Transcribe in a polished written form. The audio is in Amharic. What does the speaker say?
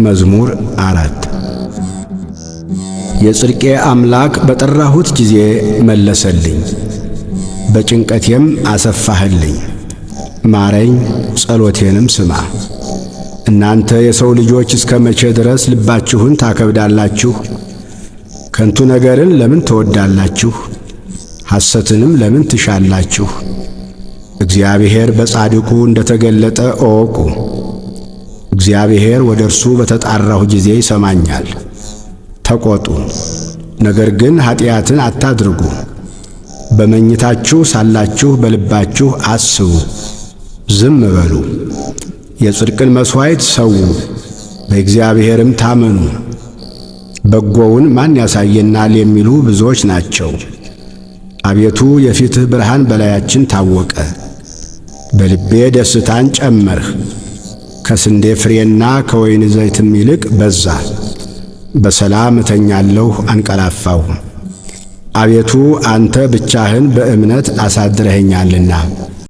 መዝሙር 4 የጽድቄ አምላክ በጠራሁት ጊዜ መለሰልኝ፣ በጭንቀቴም አሰፋህልኝ። ማረኝ፣ ጸሎቴንም ስማ። እናንተ የሰው ልጆች እስከ መቼ ድረስ ልባችሁን ታከብዳላችሁ? ከንቱ ነገርን ለምን ትወዳላችሁ? ሐሰትንም ለምን ትሻላችሁ? እግዚአብሔር በጻድቁ እንደ ተገለጠ እወቁ። እግዚአብሔር ወደ እርሱ በተጣራሁ ጊዜ ይሰማኛል። ተቆጡ፣ ነገር ግን ኀጢአትን አታድርጉ። በመኝታችሁ ሳላችሁ በልባችሁ አስቡ፣ ዝም በሉ። የጽድቅን መሥዋዕት ሰዉ፣ በእግዚአብሔርም ታመኑ። በጎውን ማን ያሳየናል የሚሉ ብዙዎች ናቸው። አቤቱ የፊትህ ብርሃን በላያችን ታወቀ። በልቤ ደስታን ጨመርህ፣ ከስንዴ ፍሬና ከወይን ዘይትም ይልቅ በዛ። በሰላም እተኛለሁ አንቀላፋሁ። አቤቱ አንተ ብቻህን በእምነት አሳድረኸኛልና